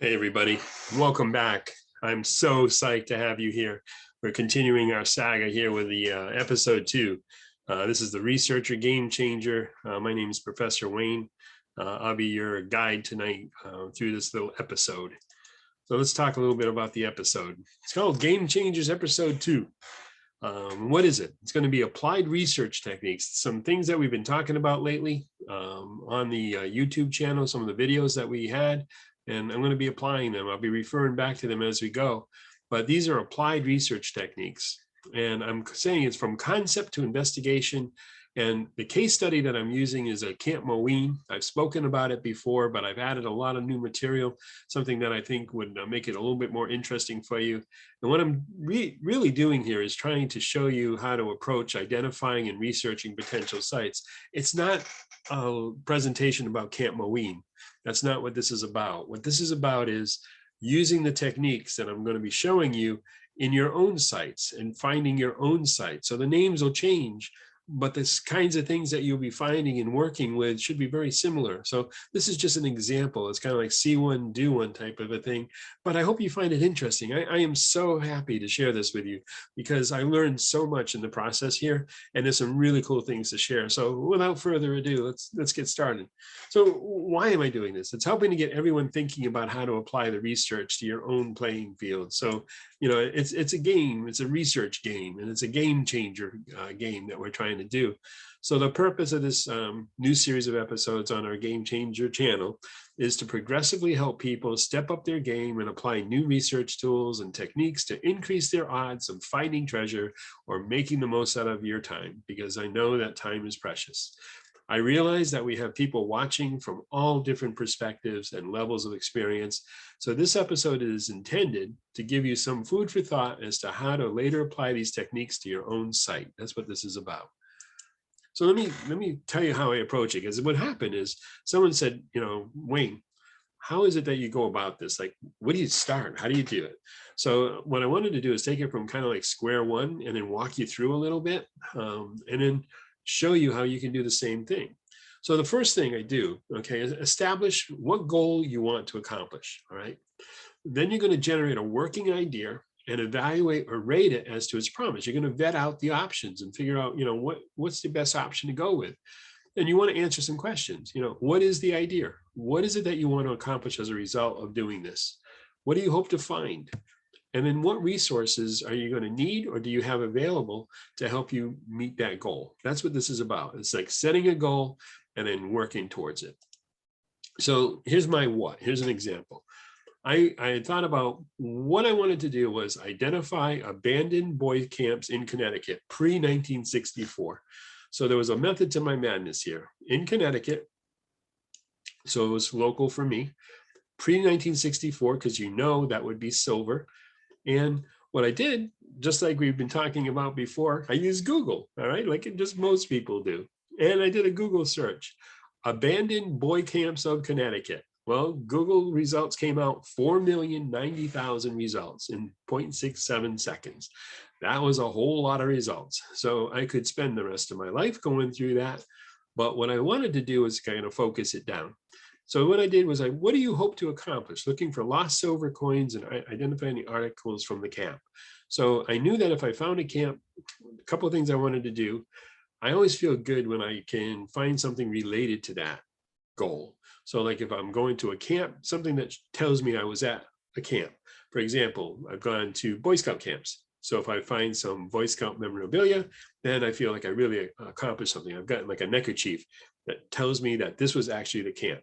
Hey everybody, welcome back. I'm so psyched to have you here. We're continuing our saga here with the episode 2. This is the researcher game changer. My name is Professor Wayne. I'll be your guide tonight through this little episode. So let's talk a little bit about the episode. It's called Game Changers Episode 2. What is it? It's going to be applied research techniques, some things that we've been talking about lately on the YouTube channel, some of the videos that we had, and I'm going to be applying them. I'll be referring back to them as we go, but these are applied research techniques. And I'm saying it's from concept to investigation. And the case study that I'm using is a Camp Mooween. I've spoken about it before, but I've added a lot of new material, something that I think would make it a little bit more interesting for you. And what I'm really doing here is trying to show you how to approach identifying and researching potential sites. It's not a presentation about Camp Mooween. That's not what this is about. What this is about is using the techniques that I'm going to be showing you in your own sites and finding your own site. So the names will change, but the kinds of things that you'll be finding and working with should be very similar. So this is just an example. It's kind of like see one, do one type of a thing, but I hope you find it interesting. I am so happy to share this with you because I learned so much in the process here, and there's some really cool things to share. So without further ado, let's get started. So why am I doing this? It's helping to get everyone thinking about how to apply the research to your own playing field. So, you know, it's a game, it's a research game, and it's a game changer game that we're trying to do. So the purpose of this new series of episodes on our Game Changer channel is to progressively help people step up their game and apply new research tools and techniques to increase their odds of finding treasure or making the most out of your time, because I know that time is precious. I realize that we have people watching from all different perspectives and levels of experience. So this episode is intended to give you some food for thought as to how to later apply these techniques to your own site. That's what this is about. So let me tell you how I approach it, because what happened is someone said, you know, Wayne, how is it that you go about this? Like, what do you start? How do you do it? So what I wanted to do is take it from kind of like square one and then walk you through a little bit and then show you how you can do the same thing. So the first thing I do, okay, is establish what goal you want to accomplish, all right? Then you're going to generate a working idea and evaluate or rate it as to its promise. You're going to vet out the options and figure out, you know, what's the best option to go with. And you want to answer some questions. You know, what is the idea? What is it that you want to accomplish as a result of doing this? What do you hope to find? And then what resources are you going to need or do you have available to help you meet that goal? That's what this is about. It's like setting a goal and then working towards it. So here's my what. Here's an example. I had thought about what I wanted to do was identify abandoned boy camps in Connecticut pre-1964. So there was a method to my madness here. In Connecticut, so it was local for me, pre-1964, because you know that would be silver. And what I did, just like we've been talking about before, I used Google, all right, like just most people do. And I did a Google search, abandoned boy camps of Connecticut. Well, Google results came out 4,090,000 results in 0.67 seconds. That was a whole lot of results. So I could spend the rest of my life going through that. But what I wanted to do was kind of focus it down. So what I did was what do you hope to accomplish? Looking for lost silver coins and identifying the articles from the camp. So I knew that if I found a camp, a couple of things I wanted to do. I always feel good when I can find something related to that goal. So like if I'm going to a camp, something that tells me I was at a camp. For example, I've gone to Boy Scout camps. So if I find some Boy Scout memorabilia, then I feel like I really accomplished something. I've gotten like a neckerchief that tells me that this was actually the camp.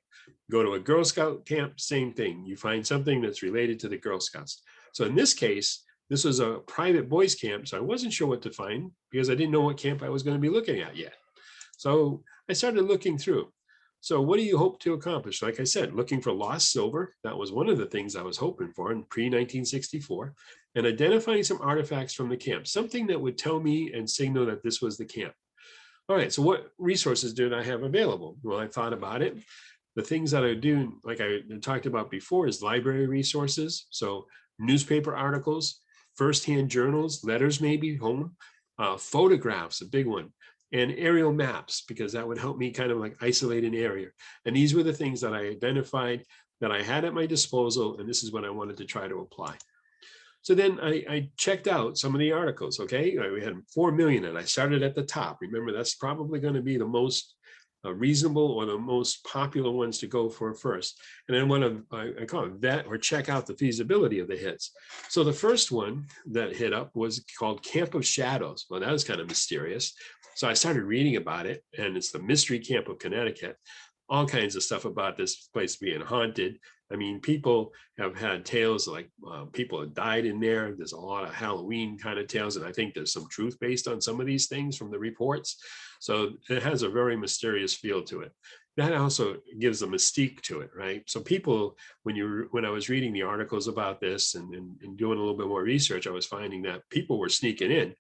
Go to a Girl Scout camp, same thing. You find something that's related to the Girl Scouts. So in this case, this was a private boys camp, so I wasn't sure what to find because I didn't know what camp I was going to be looking at yet. So I started looking through. So what do you hope to accomplish? Like I said, looking for lost silver. That was one of the things I was hoping for in pre-1964, and identifying some artifacts from the camp, something that would tell me and signal that this was the camp. All right, so what resources did I have available? Well, I thought about it. The things that I do, like I talked about before, is library resources. So newspaper articles, firsthand journals, letters maybe home, photographs, a big one. and aerial maps, because that would help me kind of like isolate an area. And these were the things that I identified that I had at my disposal, and this is what I wanted to try to apply. So then I checked out some of the articles, okay? We had 4 million, and I started at the top. Remember, that's probably going to be the most reasonable or the most popular ones to go for first. And then I call it vet or check out the feasibility of the hits. So the first one that hit up was called Camp of Shadows. Well, that was kind of mysterious. So I started reading about it, and it's the Mystery Camp of Connecticut. All kinds of stuff about this place being haunted. I mean, people have had tales like people have died in there. There's a lot of Halloween kind of tales, and I think there's some truth based on some of these things from the reports. So it has a very mysterious feel to it. That also gives a mystique to it, right? So people, when I was reading the articles about this and doing a little bit more research, I was finding that people were sneaking in,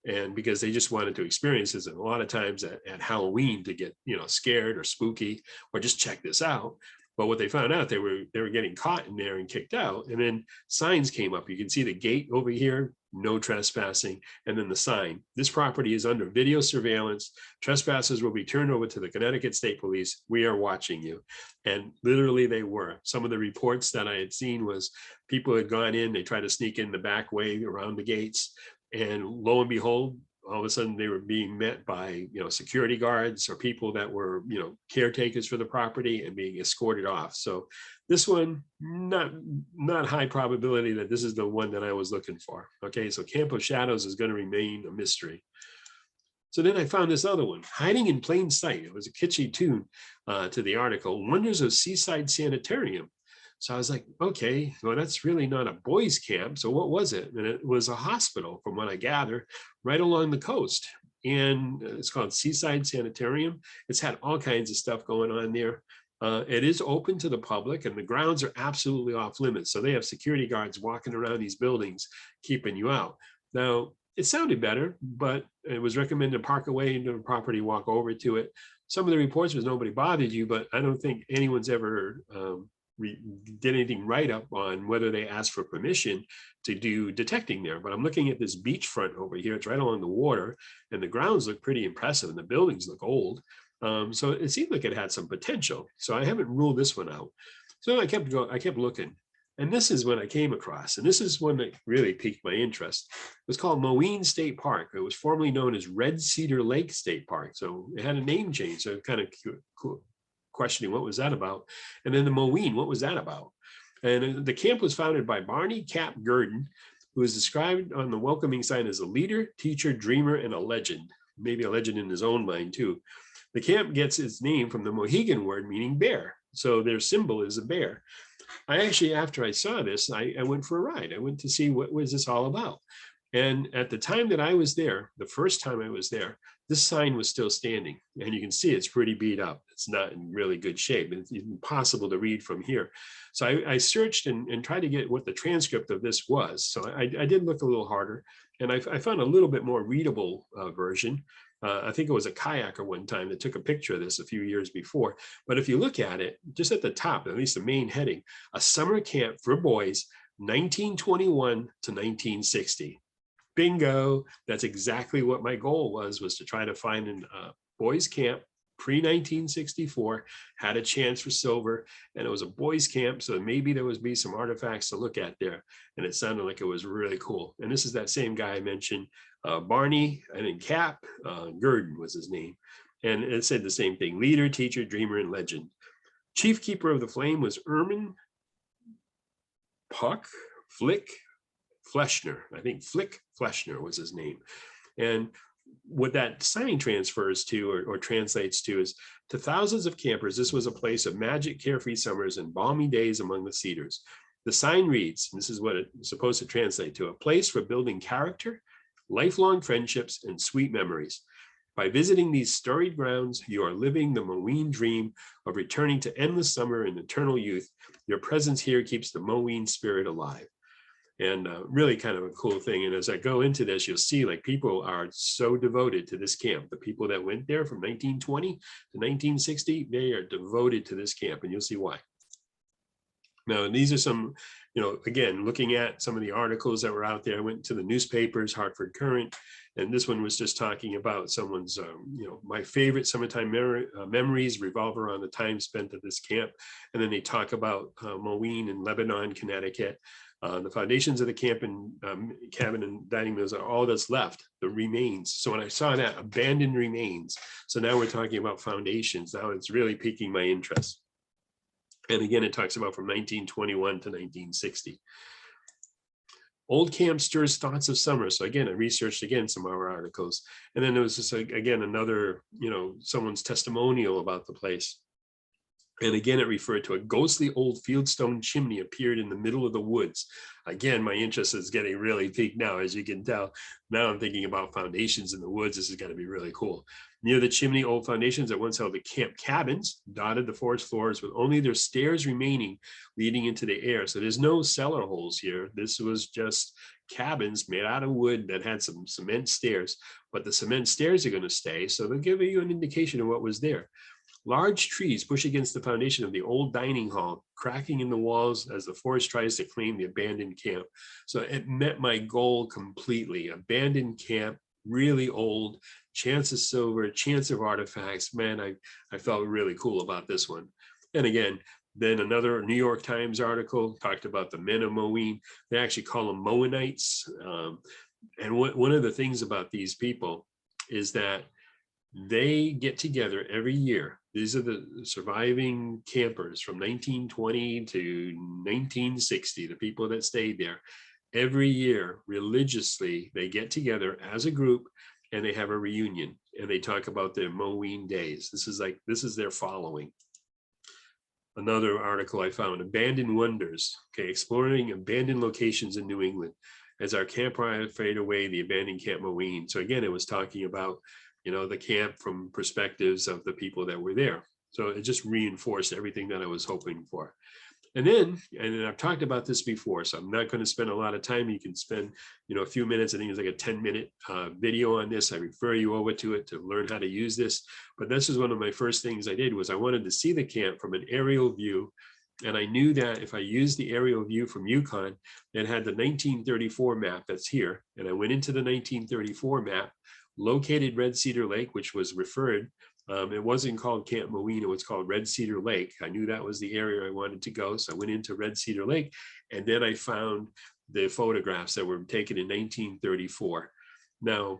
and because they just wanted to experience this, and a lot of times at Halloween to get scared or spooky or just check this out. But what they found out, they were getting caught in there and kicked out. And then signs came up. You can see the gate over here, no trespassing, and then the sign. This property is under video surveillance. Trespassers will be turned over to the Connecticut State Police. We are watching you. And literally they were. Some of the reports that I had seen was people had gone in, they tried to sneak in the back way around the gates, and lo and behold, all of a sudden they were being met by security guards or people that were caretakers for the property and being escorted off. So this one, not high probability that this is the one that I was looking for. Okay, so Camp of Shadows is going to remain a mystery. So then I found this other one, Hiding in Plain Sight. It was a kitschy tune to the article, Wonders of Seaside Sanitarium. So I was like, okay, well, that's really not a boys' camp. So what was it? And it was a hospital, from what I gather, right along the coast. And it's called Seaside Sanitarium. It's had all kinds of stuff going on there. It is open to the public, and the grounds are absolutely off limits. So they have security guards walking around these buildings, keeping you out. Now, it sounded better, but it was recommended to park away into the property, walk over to it. Some of the reports was nobody bothered you, but I don't think anyone's ever did anything right up on whether they asked for permission to do detecting there. But I'm looking at this beachfront over here. It's right along the water, and the grounds look pretty impressive, and the buildings look old. So it seemed like it had some potential. So I haven't ruled this one out. So I kept looking. And this is when I came across, and this is one that really piqued my interest. It was called Moween State Park. It was formerly known as Red Cedar Lake State Park. So it had a name change. So kind of cool, questioning what was that about. And then the Moween, what was that about? And the camp was founded by Barney Cap Gurdon, who is described on the welcoming sign as a leader, teacher, dreamer, and a legend. Maybe a legend in his own mind too. The camp gets its name from the Mohegan word meaning bear. So their symbol is a bear. I actually, after I saw this, I went for a ride. I went to see what was this all about. And at the time that I was there, the first time I was there, this sign was still standing. And you can see it's pretty beat up. It's not in really good shape. It's impossible to read from here. So I searched and tried to get what the transcript of this was. So I did look a little harder, and I found a little bit more readable version. I think it was a kayaker one time that took a picture of this a few years before. But if you look at it, just at the top, at least the main heading, a summer camp for boys, 1921 to 1960. Bingo. That's exactly what my goal was to try to find a boys camp pre-1964, had a chance for silver, and it was a boys camp. So maybe there would be some artifacts to look at there. And it sounded like it was really cool. And this is that same guy I mentioned, Barney, and then Cap, Gurdon was his name. And it said the same thing, leader, teacher, dreamer, and legend. Chief keeper of the flame was Erman Puck Flick Fleshner. I think Flick Fleshner was his name. And what that sign transfers to or translates to is, to thousands of campers, this was a place of magic, carefree summers and balmy days among the cedars. The sign reads, and this is what it's supposed to translate to, a place for building character, lifelong friendships, and sweet memories. By visiting these storied grounds, you are living the Moween dream of returning to endless summer and eternal youth. Your presence here keeps the Moween spirit alive. And really kind of a cool thing. And as I go into this, you'll see like people are so devoted to this camp. The people that went there from 1920 to 1960, they are devoted to this camp, and you'll see why. Now, these are some, again, looking at some of the articles that were out there. I went to the newspapers, Hartford Courant, and this one was just talking about someone's, my favorite summertime memories revolve around the time spent at this camp. And then they talk about Moween in Lebanon, Connecticut. The foundations of the camp and cabin and dining rooms are all that's left, the remains. So when I saw that, abandoned remains. So now we're talking about foundations. Now it's really piquing my interest. And again, it talks about from 1921 to 1960. Old camp stirs thoughts of summer. So again, I researched again some of our articles. And then there was just again another, someone's testimonial about the place. And again, it referred to a ghostly old fieldstone chimney appeared in the middle of the woods. Again, my interest is getting really peaked now, as you can tell. Now I'm thinking about foundations in the woods. This is going to be really cool. Near the chimney, old foundations that once held the camp cabins dotted the forest floors with only their stairs remaining leading into the air. So there's no cellar holes here. This was just cabins made out of wood that had some cement stairs, but the cement stairs are going to stay. So they'll give you an indication of what was there. Large trees push against the foundation of the old dining hall, cracking in the walls as the forest tries to claim the abandoned camp. So it met my goal completely. Abandoned camp, really old, chance of silver, chance of artifacts. Man, I felt really cool about this one. And again, then another New York Times article talked about the men of Moween. They actually call them Mowenites. And one of the things about these people is that they get together every year. These are the surviving campers from 1920 to 1960, the people that stayed there. Every year, religiously, they get together as a group and they have a reunion and they talk about their Moween days. This is their following. Another article I found, Abandoned Wonders, exploring abandoned locations in New England. As our campfire fade away, the abandoned Camp Mooween. So again, it was talking about the camp from perspectives of the people that were there. So it just reinforced everything that I was hoping for. And then I've talked about this before, so I'm not going to spend a lot of time. You can spend, a few minutes. I think it's like a 10-minute video on this. I refer you over to it to learn how to use this. But this is one of my first things I did was I wanted to see the camp from an aerial view. And I knew that if I used the aerial view from Yukon, it had the 1934 map that's here. And I went into the 1934 map, located Red Cedar Lake, which was referred. It wasn't called Camp Mooween, it was called Red Cedar Lake. I knew that was the area I wanted to go. So I went into Red Cedar Lake, and then I found the photographs that were taken in 1934. Now,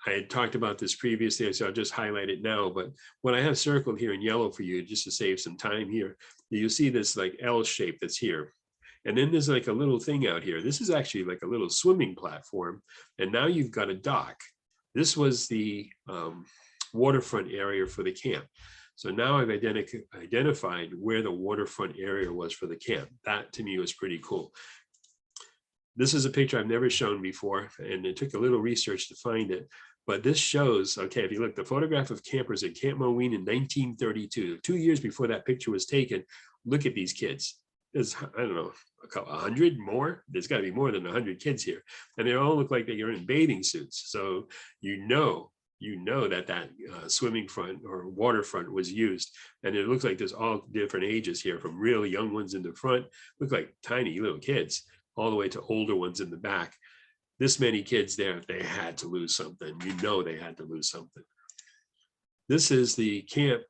I had talked about this previously, so I'll just highlight it now. But what I have circled here in yellow for you, just to save some time here, you see this like L shape that's here. And then there's like a little thing out here. This is actually like a little swimming platform. And now you've got a dock. This was the waterfront area for the camp. So now I've identified where the waterfront area was for the camp. That to me was pretty cool. This is a picture I've never shown before, and it took a little research to find it. But this shows, if you look, the photograph of campers at Camp Mooween in 1932, 2 years before that picture was taken. Look at these kids. There's, I don't know, a couple, 100 more. There's got to be more than 100 kids here, and they all look like they are in bathing suits. So you know that swimming front or waterfront was used, and it looks like there's all different ages here, from really young ones in the front, look like tiny little kids, all the way to older ones in the back. This many kids there, they had to lose something. They had to lose something. This is the camp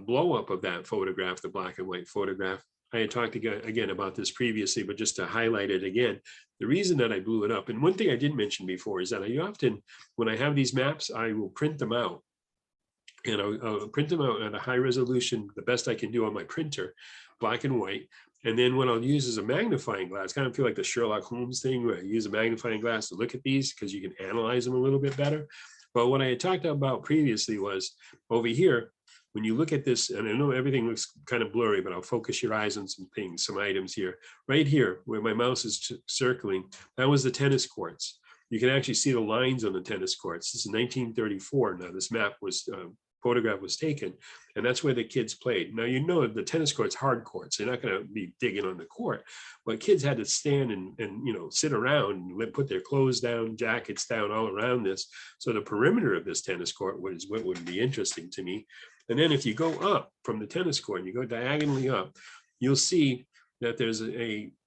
blow up of that photograph, the black and white photograph. I had talked again about this previously, but just to highlight it again, the reason that I blew it up, and one thing I didn't mention before is that I often, when I have these maps, I will print them out. And I'll print them out at a high resolution, the best I can do on my printer, black and white. And then what I'll use is a magnifying glass, kind of feel like the Sherlock Holmes thing where I use a magnifying glass to look at these because you can analyze them a little bit better. But what I had talked about previously was over here, when you look at this, and I know everything looks kind of blurry, but I'll focus your eyes on some things, some items here. Right here, where my mouse is circling, that was the tennis courts. You can actually see the lines on the tennis courts. This is 1934. Now, this photograph was taken, and that's where the kids played. Now, the tennis court's hard courts. They're not going to be digging on the court, but kids had to stand and sit around and put their clothes down, jackets down, all around this. So the perimeter of this tennis court was what would be interesting to me. And then if you go up from the tennis court and you go diagonally up, you'll see that there's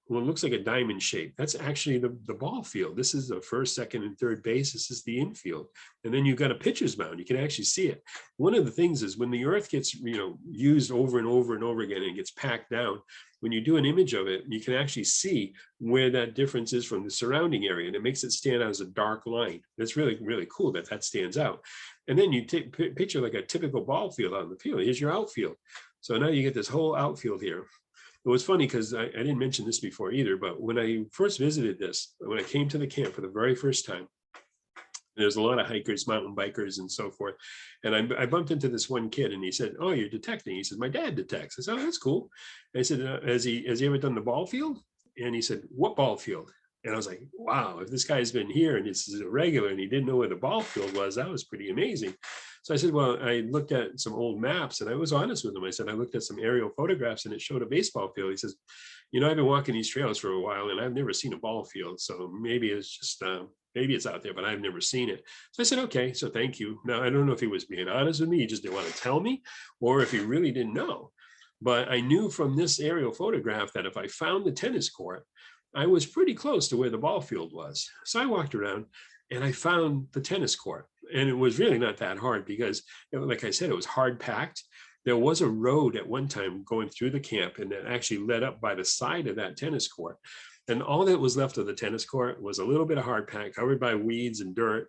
well, it looks like a diamond shape. That's actually the ball field. This is the first, second, and third base. This is the infield. And then you've got a pitcher's mound. You can actually see it. One of the things is when the earth gets, used over and over and over again and it gets packed down, when you do an image of it, you can actually see where that difference is from the surrounding area. And it makes it stand out as a dark line. It's really, really cool that stands out. And then you picture like a typical ball field on the field. Here's your outfield. So now you get this whole outfield here. It was funny because I didn't mention this before either, but when I first visited this, when I came to the camp for the very first time, there's a lot of hikers, mountain bikers, and so forth. And I bumped into this one kid and he said, "Oh, you're detecting." He said, "My dad detects." I said, "Oh, that's cool." And I said, has he ever done the ball field?" And he said, "What ball field?" And I was like, wow, if this guy's been here and this is a regular and he didn't know where the ball field was, that was pretty amazing. So I said, well, I looked at some old maps and I was honest with him. I said, I looked at some aerial photographs and it showed a baseball field. He says, I've been walking these trails for a while and I've never seen a ball field. So maybe it's just, maybe it's out there, but I've never seen it. So I said, okay, so thank you. Now, I don't know if he was being honest with me. He just didn't want to tell me, or if he really didn't know. But I knew from this aerial photograph that if I found the tennis court, I was pretty close to where the ball field was. So I walked around and I found the tennis court. And it was really not that hard because, like I said, it was hard packed. There was a road at one time going through the camp and that actually led up by the side of that tennis court. And all that was left of the tennis court was a little bit of hard pack covered by weeds and dirt.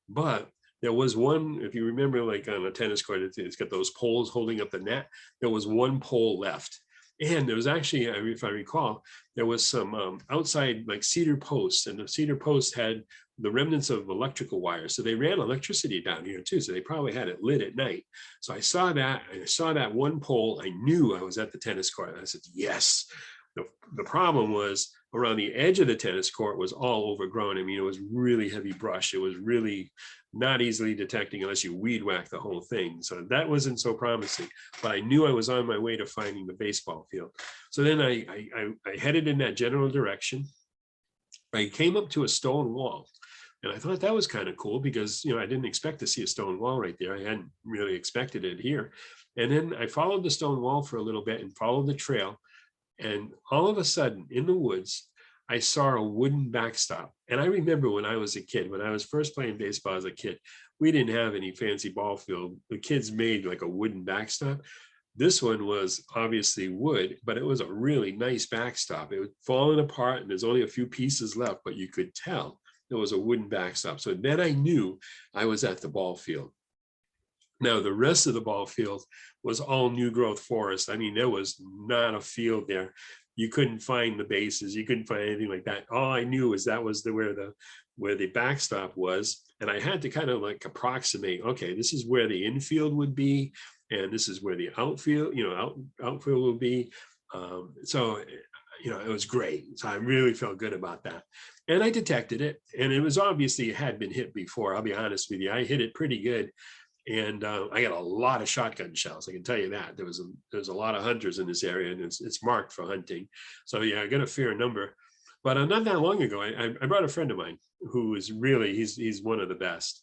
But there was one, if you remember, like on a tennis court, it's got those poles holding up the net. There was one pole left. And there was actually, if I recall, there was some outside like cedar posts, and the cedar posts had the remnants of electrical wires. So they ran electricity down here too. So they probably had it lit at night. So I saw that, and I saw that one pole. I knew I was at the tennis court. And I said, yes. The problem was around the edge of the tennis court was all overgrown. I mean, it was really heavy brush. It was really not easily detecting unless you weed whack the whole thing. So that wasn't so promising, but I knew I was on my way to finding the baseball field. So then I headed in that general direction. I came up to a stone wall. And I thought that was kind of cool because, I didn't expect to see a stone wall right there. I hadn't really expected it here. And then I followed the stone wall for a little bit and followed the trail. And all of a sudden in the woods, I saw a wooden backstop. And I remember when I was a kid, when I was first playing baseball as a kid, we didn't have any fancy ball field. The kids made like a wooden backstop. This one was obviously wood, but it was a really nice backstop. It was falling apart and there's only a few pieces left, but you could tell it was a wooden backstop. So then I knew I was at the ball field. Now, the rest of the ball field was all new growth forest. I mean, there was not a field there. You couldn't find the bases. You couldn't find anything like that. All I knew was that was where the backstop was. And I had to kind of like approximate, okay, this is where the infield would be. And this is where the outfield, outfield will be. So it was great. So I really felt good about that. And I detected it. And it was obviously it had been hit before. I'll be honest with you. I hit it pretty good. And I got a lot of shotgun shells. I can tell you that there's a lot of hunters in this area, and it's marked for hunting. So yeah, I got a fair number. But not that long ago, I brought a friend of mine who is really he's one of the best,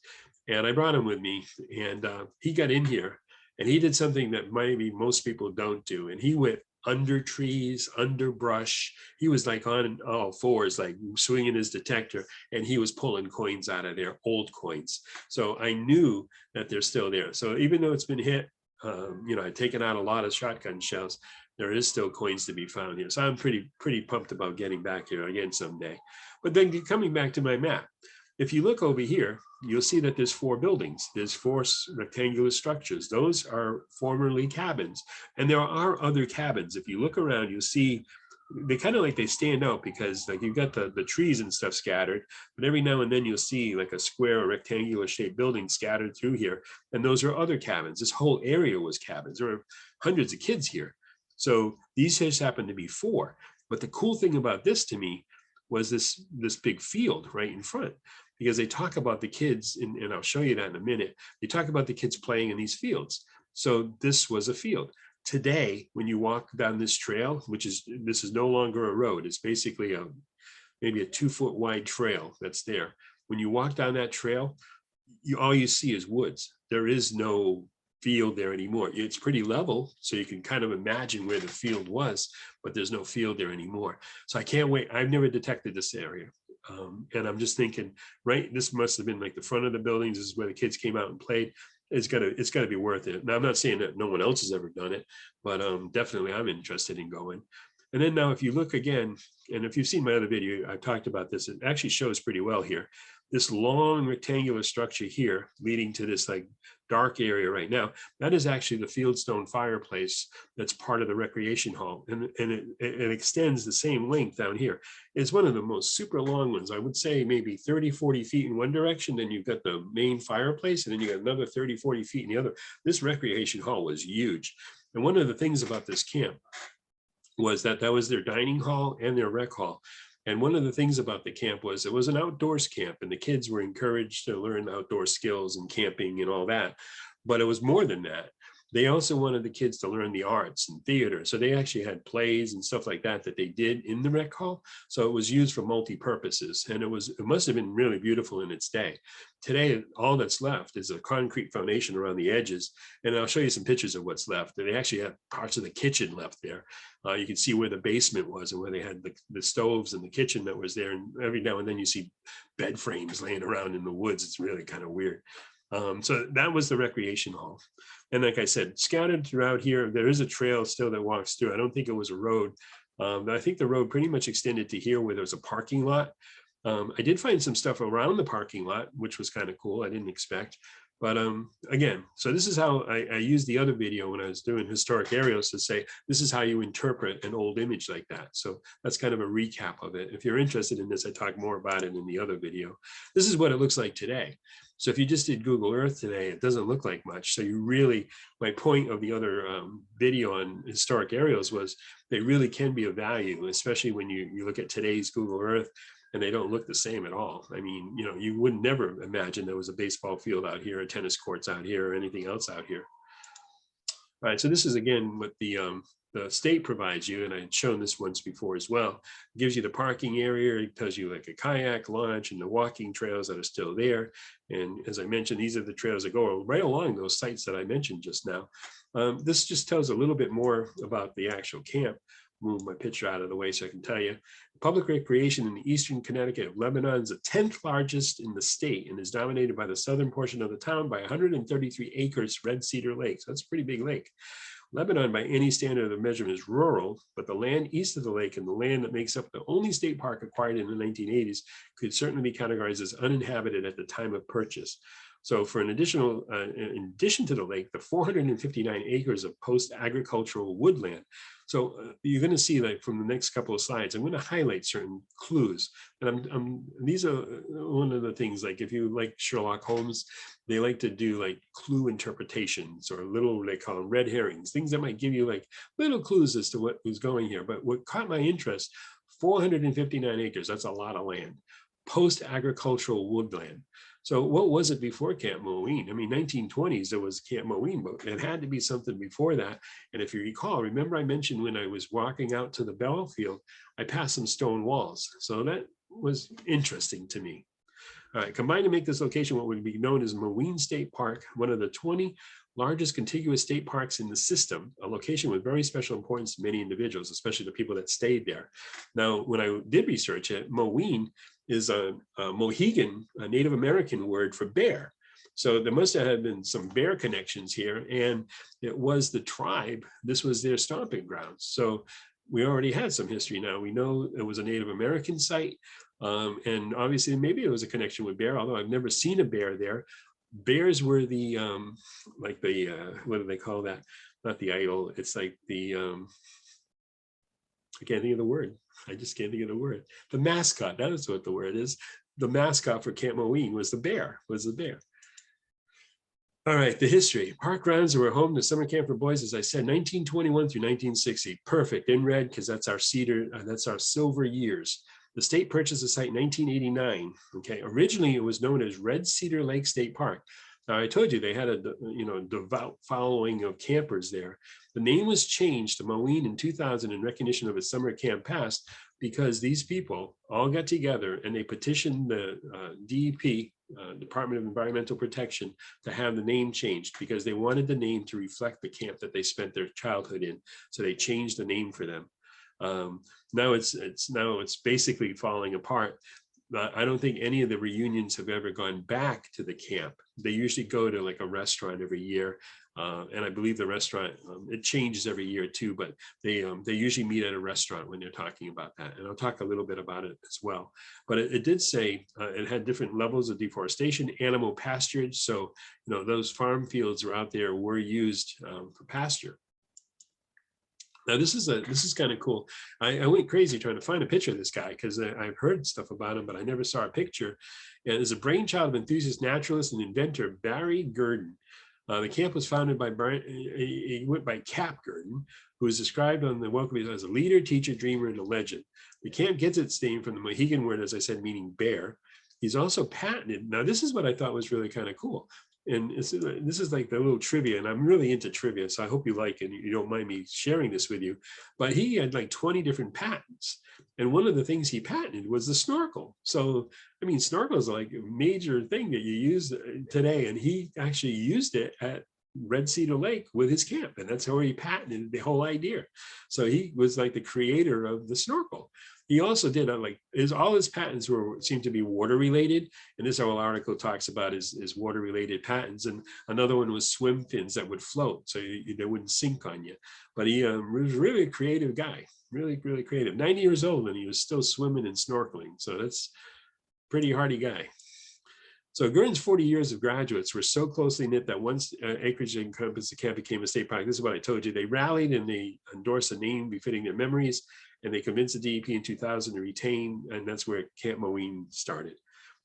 and I brought him with me, and he got in here, and he did something that maybe most people don't do, and he went under trees, under brush. He was like on all fours, like swinging his detector, and he was pulling coins out of there, old coins. So I knew that they're still there. So even though it's been hit, I've taken out a lot of shotgun shells, there is still coins to be found here. So I'm pretty pumped about getting back here again someday. But then coming back to my map, if you look over here, you'll see that there's 4 buildings. There's 4 rectangular structures. Those are formerly cabins. And there are other cabins. If you look around, you'll see they kind of like they stand out because like you've got the trees and stuff scattered, but every now and then you'll see like a square or rectangular shaped building scattered through here. And those are other cabins. This whole area was cabins. There were hundreds of kids here. So these just happened to be 4. But the cool thing about this to me was this big field right in front, because they talk about the kids, and I'll show you that in a minute. They talk about the kids playing in these fields. So this was a field. Today, when you walk down this trail, this is no longer a road, it's basically maybe a 2-foot wide trail that's there. When you walk down that trail, all you see is woods. There is no field there anymore. It's pretty level, so you can kind of imagine where the field was, but there's no field there anymore. So I can't wait. I've never detected this area. And I'm just thinking, right, this must have been like the front of the buildings. This is where the kids came out and played. It's gotta be worth it. Now, I'm not saying that no one else has ever done it, but definitely I'm interested in going. And then now if you look again, and if you've seen my other video, I've talked about this, it actually shows pretty well here. This long rectangular structure here leading to this like dark area right now, that is actually the fieldstone fireplace that's part of the recreation hall. And it extends the same length down here. It's one of the most super long ones. I would say maybe 30, 40 feet in one direction. Then you've got the main fireplace, and then you got another 30, 40 feet in the other. This recreation hall was huge. And one of the things about this camp was that was their dining hall and their rec hall. And one of the things about the camp was it was an outdoors camp, and the kids were encouraged to learn outdoor skills and camping and all that. But it was more than that. They also wanted the kids to learn the arts and theater. So they actually had plays and stuff like that they did in the rec hall. So it was used for multi-purposes, and it must have been really beautiful in its day. Today, all that's left is a concrete foundation around the edges. And I'll show you some pictures of what's left. They actually have parts of the kitchen left there. You can see where the basement was and where they had the stoves and the kitchen that was there. And every now and then you see bed frames laying around in the woods. It's really kind of weird. So that was the recreation hall. And like I said, scattered throughout here, there is a trail still that walks through. I don't think it was a road. I think the road pretty much extended to here where there's a parking lot. I did find some stuff around the parking lot, which was kind of cool. I didn't expect. But again, so this is how I used the other video when I was doing historic aerials to say, this is how you interpret an old image like that. So that's kind of a recap of it. If you're interested in this, I talk more about it in the other video. This is what it looks like today. So if you just did Google Earth today, it doesn't look like much. So you really, my point of the other video on historic aerials was they really can be of value, especially when you look at today's Google Earth. And they don't look the same at all. I mean, you know, you would never imagine there was a baseball field out here, or tennis courts out here, or anything else out here. All right, so this is again what the state provides you, and I had shown this once before as well. It gives you the parking area, it tells you like a kayak launch and the walking trails that are still there. And as I mentioned, these are the trails that go right along those sites that I mentioned just now. This just tells a little bit more about the actual camp. Move my picture out of the way so I can tell you. Public recreation in the eastern Connecticut of Lebanon is the 10th largest in the state and is dominated by the southern portion of the town by 133 acres Red Cedar Lake. So that's a pretty big lake. Lebanon, by any standard of measurement, is rural, but the land east of the lake and the land that makes up the only state park acquired in the 1980s could certainly be categorized as uninhabited at the time of purchase. So for an additional, in addition to the lake, the 459 acres of post-agricultural woodland. So you're going to see, like from the next couple of slides, I'm going to highlight certain clues. And these are one of the things, like if you like Sherlock Holmes, they like to do like clue interpretations or little, they call them red herrings, things that might give you like little clues as to what was going here. But what caught my interest, 459 acres, that's a lot of land, post-agricultural woodland. So what was it before Camp Mooween? I mean, 1920s, there was Camp Mooween, but it had to be something before that. And if you recall, remember I mentioned when I was walking out to the battlefield, I passed some stone walls. So that was interesting to me. All right, combined to make this location what would be known as Moween State Park, one of the 20 largest contiguous state parks in the system, a location with very special importance to many individuals, especially the people that stayed there. Now, when I did research it, Moween is a Mohegan, a Native American word for bear. So there must have been some bear connections here, and it was the tribe, this was their stomping grounds. So we already had some history now. We know it was a Native American site, and obviously maybe it was a connection with bear, although I've never seen a bear there. Bears were the, like the, what do they call that? Not the idol, it's like the, I can't think of the word. I just can't think of the word. The mascot, that is what the word is. The mascot for Camp Mooween was the bear, All right, the history. Park grounds were home to summer camp for boys, as I said, 1921 through 1960. Perfect, in red, because that's our Cedar, that's our silver years. The state purchased the site in 1989. Okay, originally it was known as Red Cedar Lake State Park. Now, I told you they had a devout following of campers there. The name was changed to Moween in 2000 in recognition of its summer camp past, because these people all got together and they petitioned the DEP, Department of Environmental Protection to have the name changed because they wanted the name to reflect the camp that they spent their childhood in. So they changed the name for them. Now it's basically falling apart. I don't think any of the reunions have ever gone back to the camp. They usually go to like a restaurant every year. And I believe the restaurant, it changes every year too, but they usually meet at a restaurant when they're talking about that. And I'll talk a little bit about it as well. But it did say it had different levels of deforestation, animal pasturage. So, those farm fields were out there were used for pasture. Now this is kind of cool. I went crazy trying to find a picture of this guy because I've heard stuff about him, but I never saw a picture. And it's a brainchild of enthusiast naturalist and inventor Barry Gurdon. The camp was founded by he went by Cap Gurdon, who is described on the welcome as a leader, teacher, dreamer, and a legend. The camp gets its name from the Mohegan word, as I said, meaning bear. He's also patented. Now this is what I thought was really kind of cool. And this is like the little trivia, and I'm really into trivia, so I hope you like and you don't mind me sharing this with you. But he had like 20 different patents. And one of the things he patented was the snorkel. So, I mean, snorkel is like a major thing that you use today. And he actually used it at Red Cedar Lake with his camp. And that's how he patented the whole idea. So he was like the creator of the snorkel. He also did all his patents seem to be water related, and this whole article talks about his water related patents. And another one was swim fins that would float, so they wouldn't sink on you. But he was really a creative guy, really creative. 90 years old, and he was still swimming and snorkeling. So that's a pretty hardy guy. So Gurdon's 40 years of graduates were so closely knit that once acreage encompassed the camp became a state park. This is what I told you. They rallied and they endorsed a name befitting their memories. And they convinced the DEP in 2000 to retain, and that's where Camp Mooween started.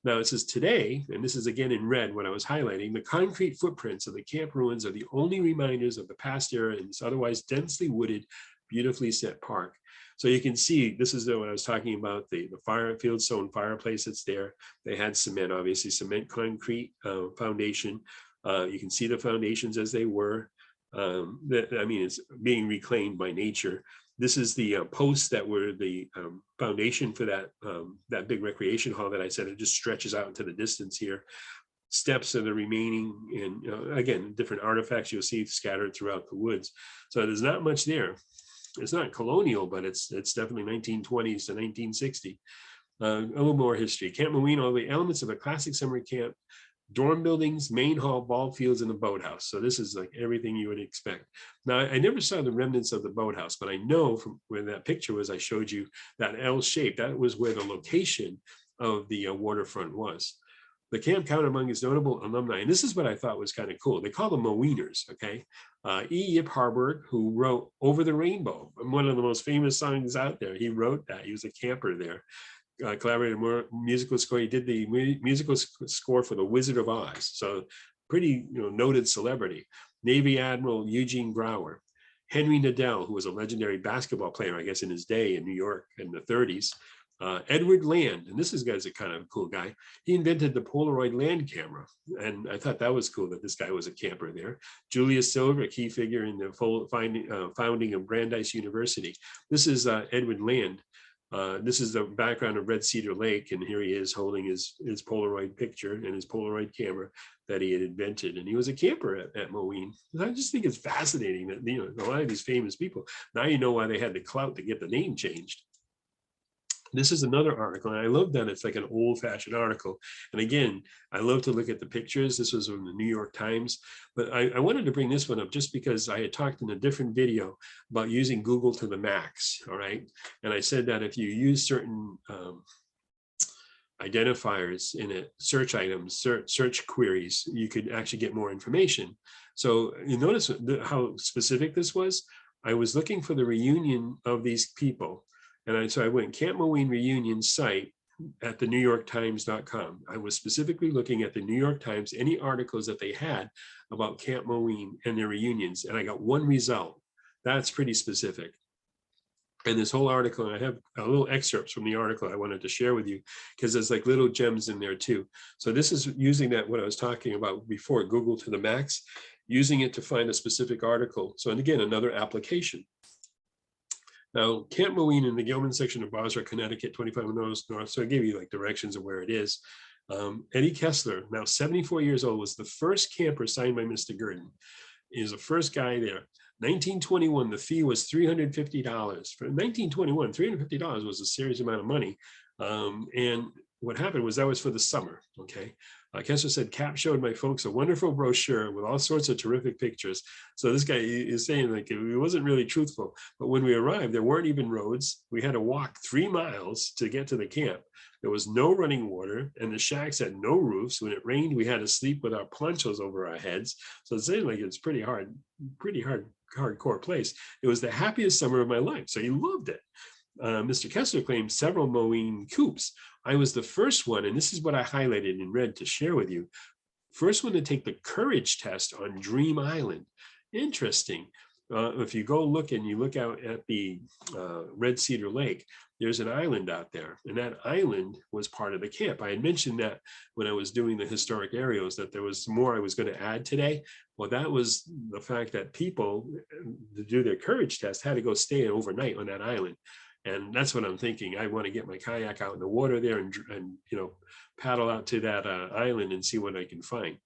Now it says today, and this is again in red what I was highlighting, the concrete footprints of the camp ruins are the only reminders of the past era in this otherwise densely wooded, beautifully set park. So you can see, this is what I was talking about, the fire field stone fireplace that's there. They had cement, obviously, cement concrete foundation. You can see the foundations as they were. It's being reclaimed by nature. This is the posts that were the foundation for that big recreation hall that I said. It just stretches out into the distance here. Steps are the remaining, and again, different artifacts you'll see scattered throughout the woods. So there's not much there. It's not colonial, but it's definitely 1920s to 1960. A little more history. Camp Mooween, all the elements of a classic summer camp. Dorm buildings, main hall, ball fields, and the boathouse. So this is like everything you would expect. Now, I never saw the remnants of the boathouse, but I know from where that picture was, I showed you that L shape, that was where the location of the waterfront was. The camp counted among its notable alumni, and this is what I thought was kind of cool. They call them Moweeners, okay? E. Yip Harburg, who wrote Over the Rainbow, one of the most famous songs out there. He wrote that. He was a camper there. Collaborated musical score. He did the musical score for The Wizard of Oz. So pretty noted celebrity. Navy Admiral Eugene Brower. Henry Nadell, who was a legendary basketball player, I guess, in his day in New York in the 30s. Edward Land, and this guy's a kind of cool guy. He invented the Polaroid land camera, and I thought that was cool that this guy was a camper there. Julius Silver, a key figure in the founding of Brandeis University. This is Edward Land. This is the background of Red Cedar Lake, and here he is holding his Polaroid picture and his Polaroid camera that he had invented. And he was a camper at Moween. And I just think it's fascinating that a lot of these famous people, now you know why they had the clout to get the name changed. This is another article, and I love that it's like an old-fashioned article. And again, I love to look at the pictures. This was from the New York Times, but I wanted to bring this one up just because I had talked in a different video about using Google to the max, all right? And I said that if you use certain identifiers in it, search items, search queries, you could actually get more information. So you notice how specific this was? I was looking for the reunion of these people. And so I went Camp Mooween reunion site at the NewYorkTimes.com. I was specifically looking at the New York Times, any articles that they had about Camp Mooween and their reunions, and I got one result. That's pretty specific. And this whole article, and I have a little excerpts from the article I wanted to share with you because there's like little gems in there too. So this is using that, what I was talking about before, Google to the max, using it to find a specific article. So, and again, another application. Now, Camp Mooween in the Gilman section of Bosra, Connecticut, 25 miles north. So I gave you like directions of where it is. Eddie Kessler, now 74 years old, was the first camper signed by Mr. Gurdon. He was the first guy there. 1921, the fee was $350. For 1921, $350 was a serious amount of money. And what happened was that was for the summer, okay? Kessler said, Cap showed my folks a wonderful brochure with all sorts of terrific pictures. So this guy is saying like, it wasn't really truthful, but when we arrived, there weren't even roads. We had to walk 3 miles to get to the camp. There was no running water and the shacks had no roofs. When it rained, we had to sleep with our ponchos over our heads. So it's saying like it's pretty hardcore place. It was the happiest summer of my life. So he loved it. Mr. Kessler claimed several Moween coops. I was the first one, and this is what I highlighted in red to share with you. First one to take the courage test on Dream Island. Interesting. If you go look and you look out at the Red Cedar Lake, there's an island out there, and that island was part of the camp. I had mentioned that when I was doing the historic aerials, that there was more I was going to add today. Well, that was the fact that people to do their courage test had to go stay overnight on that island. And that's what I'm thinking. I want to get my kayak out in the water there and paddle out to that island and see what I can find.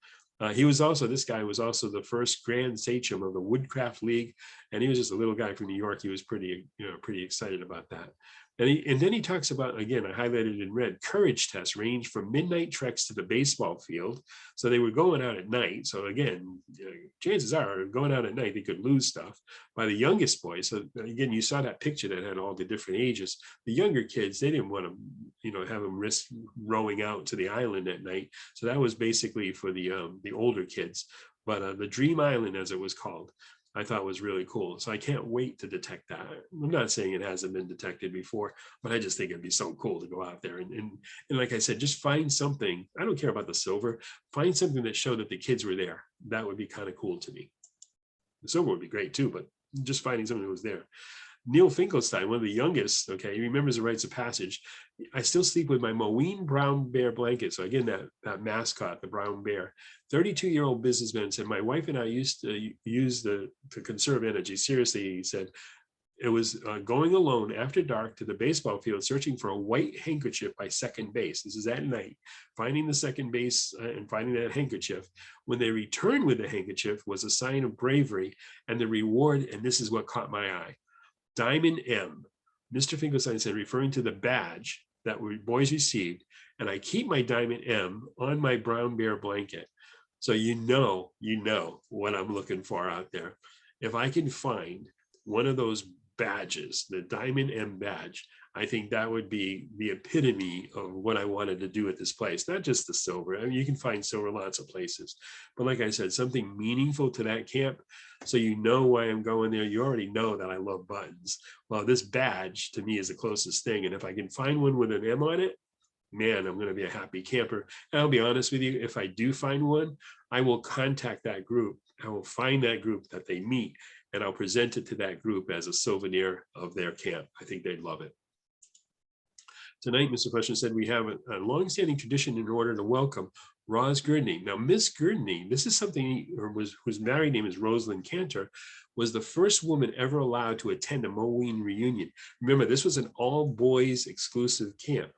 This guy was also the first grand sachem of the Woodcraft League, and he was just a little guy from New York. He was pretty excited about that. And then he talks about, again, I highlighted in red, courage tests range from midnight treks to the baseball field. So they were going out at night. So again, chances are going out at night, they could lose stuff by the youngest boys. So again, you saw that picture that had all the different ages. The younger kids, they didn't want to, have them risk rowing out to the island at night. So that was basically for the older kids. But the Dream Island, as it was called, I thought was really cool. So I can't wait to detect that. I'm not saying it hasn't been detected before, but I just think it'd be so cool to go out there. And like I said, just find something. I don't care about the silver. Find something that showed that the kids were there. That would be kind of cool to me. The silver would be great too, but just finding something that was there. Neil Finkelstein, one of the youngest, okay, he remembers the rites of passage. I still sleep with my Moween brown bear blanket. So again, that mascot, the brown bear. 32-year-old businessman said, my wife and I used to use to conserve energy. Seriously, he said, it was going alone after dark to the baseball field, searching for a white handkerchief by second base. This is at night, finding the second base and finding that handkerchief. When they returned with the handkerchief was a sign of bravery, and the reward, and this is what caught my eye, Diamond M. Mr. Finkelstein said, referring to the badge that boys received, and I keep my Diamond M on my brown bear blanket. So you know what I'm looking for out there. If I can find one of those badges, the Diamond M badge, I think that would be the epitome of what I wanted to do at this place. Not just the silver. I mean, you can find silver lots of places, but like I said, something meaningful to that camp. So you know why I'm going there. You already know that I love buttons. Well, this badge to me is the closest thing. And if I can find one with an M on it, man, I'm going to be a happy camper. And I'll be honest with you, if I do find one, I will contact that group. I will find that group that they meet, and I'll present it to that group as a souvenir of their camp. I think they'd love it. Tonight, Mr. Fletcher said, we have a long-standing tradition in order to welcome Roz Gurdney. Now, Miss Gurdney, this is something, whose married name is Rosalind Cantor, was the first woman ever allowed to attend a Moween reunion. Remember, this was an all-boys exclusive camp,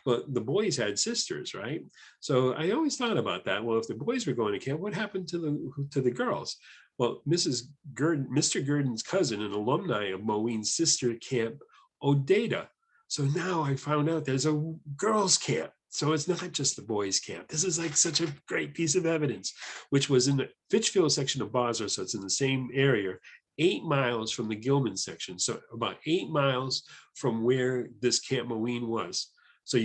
but the boys had sisters, right? So I always thought about that. Well, if the boys were going to camp, what happened to the girls? Well, Mr. Gurdon's cousin, an alumni of Moween's sister camp, Odetta. So now I found out there's a girls' camp. So it's not just the boys' camp. This is like such a great piece of evidence, which was in the Fitchfield section of Basra. So it's in the same area, 8 miles from the Gilman section. So about 8 miles from where this Camp Mooween was. So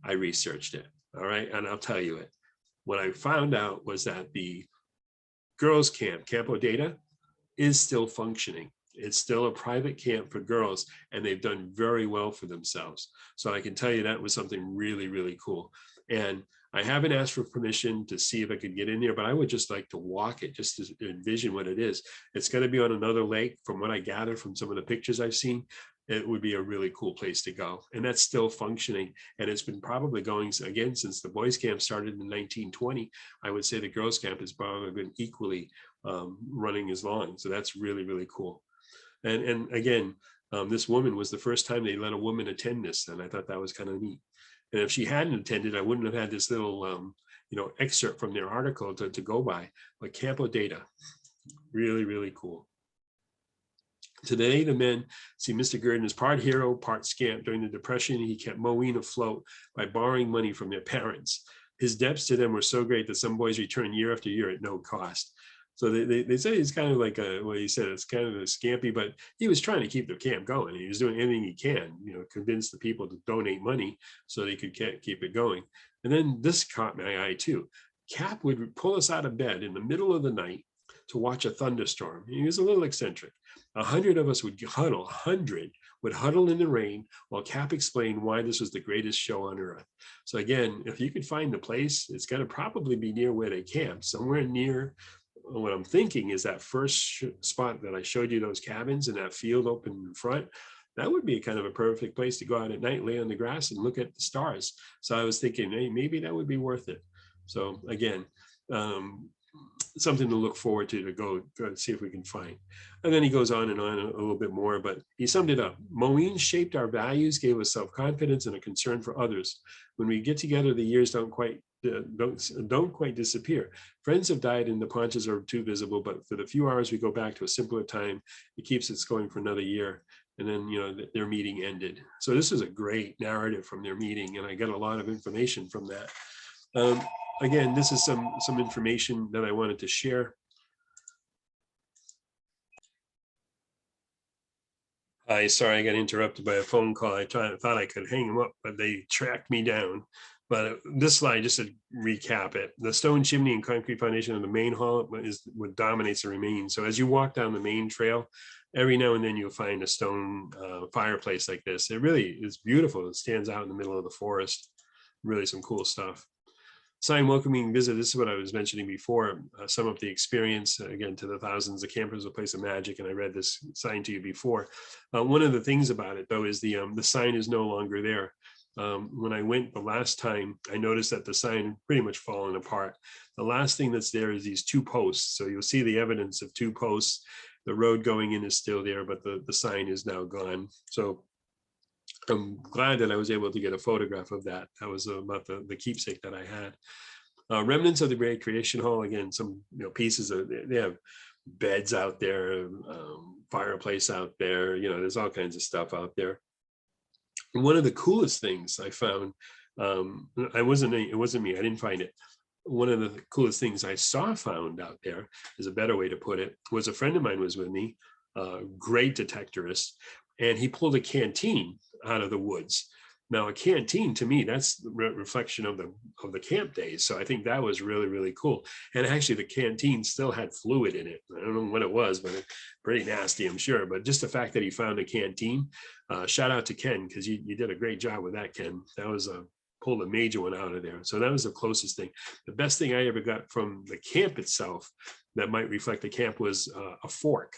I researched it. All right. And I'll tell you it. What I found out was that the girls' camp, Camp Odetta, is still functioning. It's still a private camp for girls, and they've done very well for themselves. So I can tell you that was something really, really cool. And I haven't asked for permission to see if I could get in there, but I would just like to walk it, just to envision what it is. It's going to be on another lake. From what I gather from some of the pictures I've seen, it would be a really cool place to go. And that's still functioning. And it's been probably going, again, since the boys' camp started in 1920, I would say the girls' camp has probably been equally running as long. So that's really, really cool. And again, this woman was the first time they let a woman attend this, and I thought that was kind of neat. And if she hadn't attended, I wouldn't have had this little, excerpt from their article to go by. But Camp Data, really, really cool. Today, the men see Mr. Gurdon as part hero, part scamp. During the Depression, he kept Moween afloat by borrowing money from their parents. His debts to them were so great that some boys returned year after year at no cost. So they say it's kind of like he said, it's kind of a scampy, but he was trying to keep the camp going. He was doing anything he can, convince the people to donate money so they could keep it going. And then this caught my eye too. Cap would pull us out of bed in the middle of the night to watch a thunderstorm. He was a little eccentric. 100 of us would huddle in the rain while Cap explained why this was the greatest show on earth. So again, if you could find the place, it's going to probably be near where they camped, somewhere near. What I'm thinking is that first spot that I showed you, those cabins and that field open in front, that would be kind of a perfect place to go out at night, lay on the grass and look at the stars. So I was thinking, hey, maybe that would be worth it. So again, something to look forward to go see if we can find. And then he goes on and on a little bit more, but he summed it up. Moween shaped our values, gave us self-confidence and a concern for others. When we get together, the years don't quite disappear. Friends have died and the ponches are too visible, but for the few hours we go back to a simpler time, it keeps us going for another year. And then, their meeting ended. So this is a great narrative from their meeting, and I got a lot of information from that. Again, this is some information that I wanted to share. Sorry, I got interrupted by a phone call. I thought I could hang them up, but they tracked me down. But this slide, just to recap it, the stone chimney and concrete foundation of the main hall is what dominates the remains. So as you walk down the main trail, every now and then you'll find a stone fireplace like this. It really is beautiful. It stands out in the middle of the forest. Really some cool stuff. Sign welcoming visit. This is what I was mentioning before. Sum up the experience again to the thousands. The camp is a place of magic, and I read this sign to you before. One of the things about it, though, is the sign is no longer there. When I went the last time, I noticed that the sign pretty much fallen apart. The last thing that's there is these two posts. So you'll see the evidence of two posts. The road going in is still there, but the sign is now gone. So I'm glad that I was able to get a photograph of that. That was about the keepsake that I had. Remnants of the Great Creation Hall. Again, some pieces of, they have beds out there, fireplace out there. There's all kinds of stuff out there. And one of the coolest things I found, it wasn't me. I didn't find it. One of the coolest things I found out there, is a better way to put it, was a friend of mine was with me, great detectorist, and he pulled a canteen out of the woods. Now, a canteen, to me, that's the reflection of the camp days. So I think that was really, really cool. And actually, the canteen still had fluid in it. I don't know what it was, but it's pretty nasty, I'm sure. But just the fact that he found a canteen, shout out to Ken, because you did a great job with that, Ken. That was pulled a major one out of there. So that was the closest thing. The best thing I ever got from the camp itself that might reflect the camp was a fork.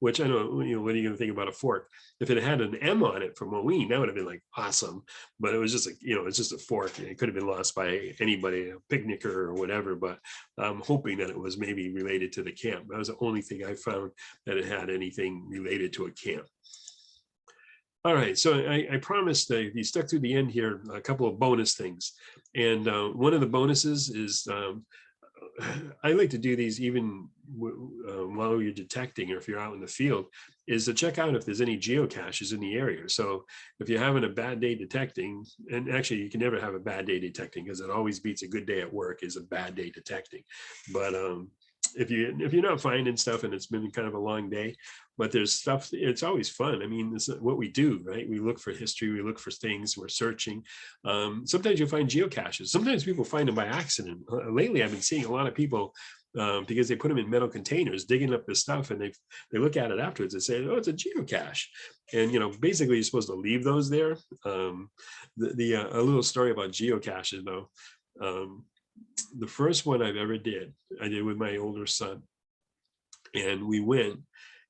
Which I know, what are you going to think about a fork? If it had an M on it from Moween, that would have been like awesome. But it was just it's just a fork. It could have been lost by anybody, a picnicker or whatever. But I'm hoping that it was maybe related to the camp. That was the only thing I found that it had anything related to a camp. All right, so I promised that if you stuck through the end here, a couple of bonus things. And one of the bonuses is I like to do these even while you're detecting, or if you're out in the field, is to check out if there's any geocaches in the area. So if you're having a bad day detecting, and actually you can never have a bad day detecting, because it always beats a good day at work is a bad day detecting. But if you're not finding stuff and it's been kind of a long day, but there's stuff, it's always fun. I mean, this is what we do, right? We look for history, we look for things, we're searching. Sometimes you'll find geocaches. Sometimes people find them by accident. Lately, I've been seeing a lot of people because they put them in metal containers, digging up this stuff, and they look at it afterwards and say, oh, it's a geocache. And, basically you're supposed to leave those there. A little story about geocaches though. The first one I did with my older son, and we went,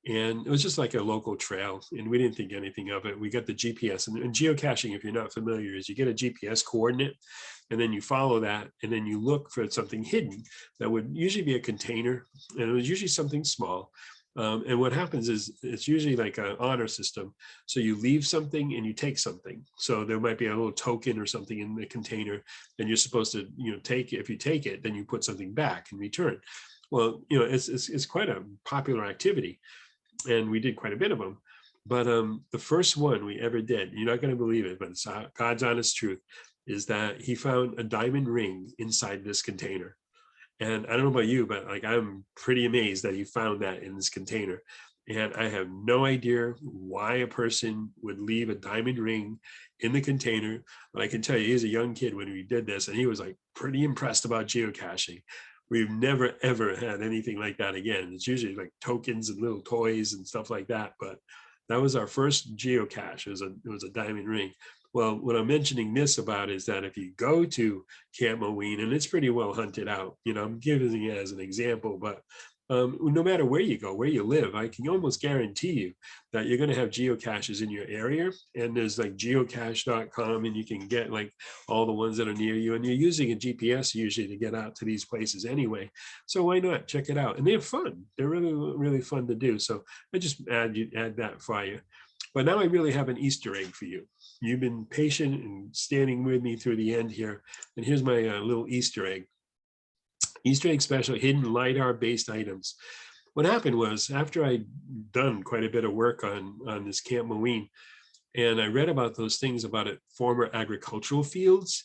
and it was just like a local trail, and we didn't think anything of it. We got the GPS, and geocaching, if you're not familiar, is you get a GPS coordinate, and then you follow that, and then you look for something hidden that would usually be a container, and it was usually something small. And what happens is it's usually like an honor system. So you leave something and you take something. So there might be a little token or something in the container, and you're supposed to, take it. If you take it, then you put something back in return. Well, it's quite a popular activity, and we did quite a bit of them. But the first one we ever did, you're not going to believe it, but it's God's honest truth, is that he found a diamond ring inside this container. And I don't know about you, but like I'm pretty amazed that he found that in this container. And I have no idea why a person would leave a diamond ring in the container. But I can tell you, he was a young kid when we did this, and he was like pretty impressed about geocaching. We've never, ever had anything like that again. It's usually like tokens and little toys and stuff like that. But that was our first geocache. It was a diamond ring. Well, what I'm mentioning this about is that if you go to Camp Mooween, and it's pretty well hunted out, I'm giving it as an example, but no matter where you go, where you live, I can almost guarantee you that you're going to have geocaches in your area. And there's like geocache.com, and you can get like all the ones that are near you. And you're using a GPS usually to get out to these places anyway. So why not check it out? And they're fun. They're really, really fun to do. So I just add that for you. But now I really have an Easter egg for you. You've been patient and standing with me through the end here. And here's my little Easter egg. Easter egg special, hidden LiDAR-based items. What happened was, after I'd done quite a bit of work on this Camp Mooween, and I read about those things about it, former agricultural fields,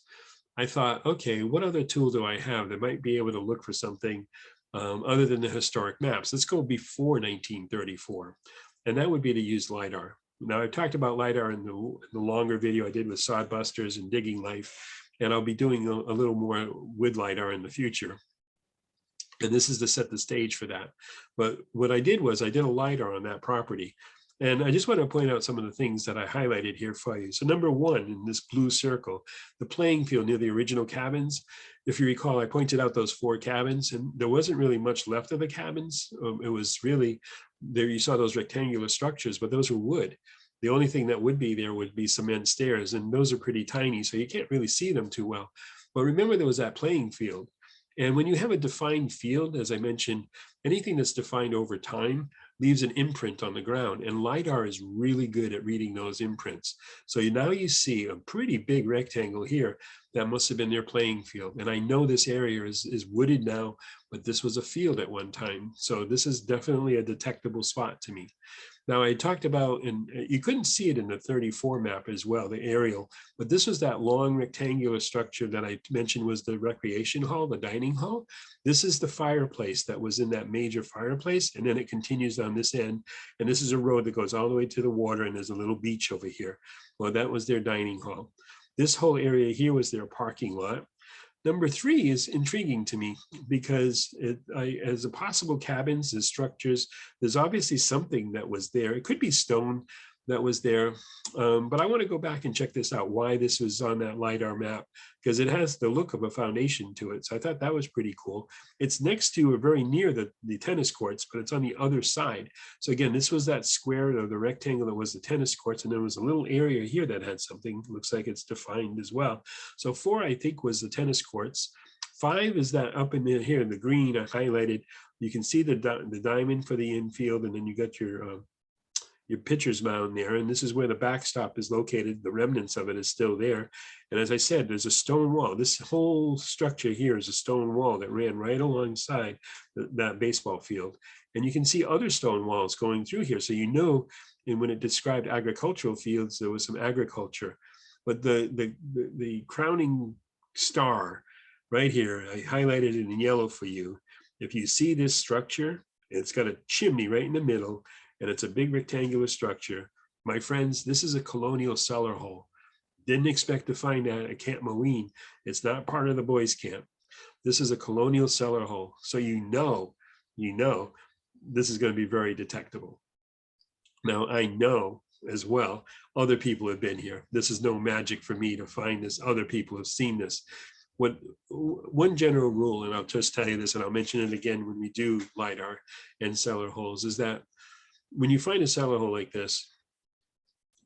I thought, okay, what other tool do I have that might be able to look for something other than the historic maps? Let's go before 1934. And that would be to use LiDAR. Now, I talked about LiDAR in the longer video I did with Sodbusters and Digging Life, and I'll be doing a little more with LiDAR in the future. And this is to set the stage for that. But what I did was I did a LiDAR on that property. And I just want to point out some of the things that I highlighted here for you. So number one, in this blue circle, the playing field near the original cabins. If you recall, I pointed out those 4 cabins, and there wasn't really much left of the cabins. It was really, there you saw those rectangular structures, but those were wood. The only thing that would be there would be cement stairs, and those are pretty tiny, so you can't really see them too well. But remember, there was that playing field. And when you have a defined field, as I mentioned, anything that's defined over time leaves an imprint on the ground, and LiDAR is really good at reading those imprints. So now you see a pretty big rectangle here that must have been their playing field. And I know this area is wooded now, but this was a field at one time. So this is definitely a detectable spot to me. Now, I talked about, and you couldn't see it in the 34 map as well, the aerial, but this was that long rectangular structure that I mentioned was the recreation hall, the dining hall. This is the fireplace that was in that major fireplace, and then it continues on this end. And this is a road that goes all the way to the water, and there's a little beach over here. Well, that was their dining hall. This whole area here was their parking lot. Number 3 is intriguing to me because as a possible cabins and structures, there's obviously something that was there. It could be stone that was there, but I want to go back and check this out, why this was on that LiDAR map, because it has the look of a foundation to it. So I thought that was pretty cool. It's next to or very near the tennis courts, but it's on the other side. So again, this was that square or the rectangle that was the tennis courts, and there was a little area here that had something, looks like it's defined as well. So 4, I think, was the tennis courts. 5 is that up in here, the green I highlighted. You can see the diamond for the infield, and then you got your pitcher's mound there, and this is where the backstop is located. The remnants of it is still there. And as I said, there's a stone wall. This whole structure here is a stone wall that ran right alongside that baseball field. And you can see other stone walls going through here. So you know, and when it described agricultural fields, there was some agriculture. But the crowning star right here, I highlighted it in yellow for you. If you see this structure, it's got a chimney right in the middle, and it's a big rectangular structure. My friends, this is a colonial cellar hole. Didn't expect to find that at Camp Mooween. It's not part of the boys' camp. This is a colonial cellar hole. So you know, this is going to be very detectable. Now, I know as well, other people have been here. This is no magic for me to find this. Other people have seen this. One general rule, and I'll just tell you this, and I'll mention it again when we do LiDAR and cellar holes, is that when you find a cellar hole like this,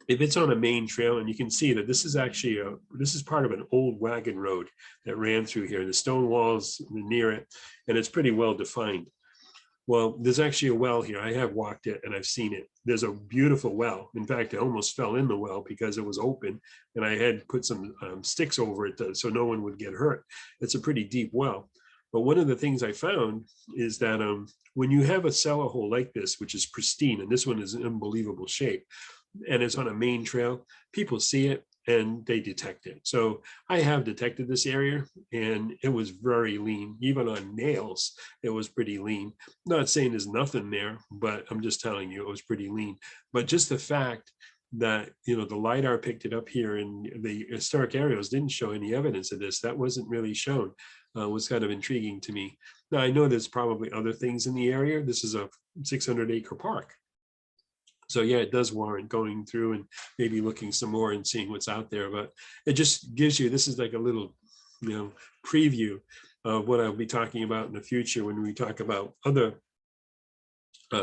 if it's on a main trail, and you can see that this is actually this is part of an old wagon road that ran through here, the stone walls near it, and it's pretty well defined. Well, there's actually a well here. I have walked it and I've seen it. There's a beautiful well. In fact, I almost fell in the well because it was open and I had put some sticks over it so no one would get hurt. It's a pretty deep well. But one of the things I found is that when you have a cellar hole like this, which is pristine, and this one is in unbelievable shape, and it's on a main trail, people see it and they detect it. So I have detected this area and it was very lean. Even on nails, it was pretty lean. Not saying there's nothing there, but I'm just telling you it was pretty lean. But just the fact that, you know, the LiDAR picked it up here and the historic aerials didn't show any evidence of this, that wasn't really shown, was kind of intriguing to me. Now, I know there's probably other things in the area. This is a 600-acre park. So yeah, it does warrant going through and maybe looking some more and seeing what's out there. But it just gives you, this is like a little, you know, preview of what I'll be talking about in the future when we talk about other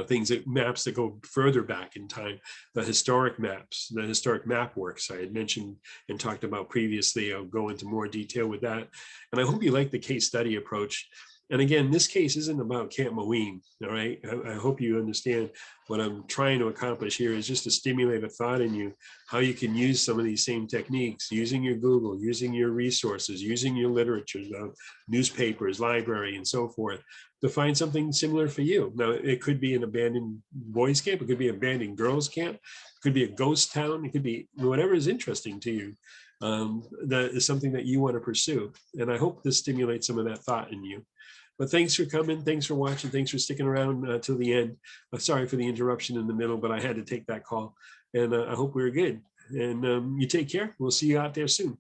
things, that maps that go further back in time, the historic maps, the historic map works I had mentioned and talked about previously. I'll go into more detail with that. And I hope you like the case study approach. And again, this case isn't about Camp Mooween, all right? I hope you understand what I'm trying to accomplish here is just to stimulate a thought in you, how you can use some of these same techniques, using your Google, using your resources, using your literature, newspapers, library, and so forth, to find something similar for you. Now, it could be an abandoned boys camp, it could be an abandoned girls camp, it could be a ghost town, it could be whatever is interesting to you. That is something that you want to pursue. And I hope this stimulates some of that thought in you. But thanks for coming. Thanks for watching. Thanks for sticking around till the end. Sorry for the interruption in the middle, but I had to take that call. And I hope we're good. And you take care. We'll see you out there soon.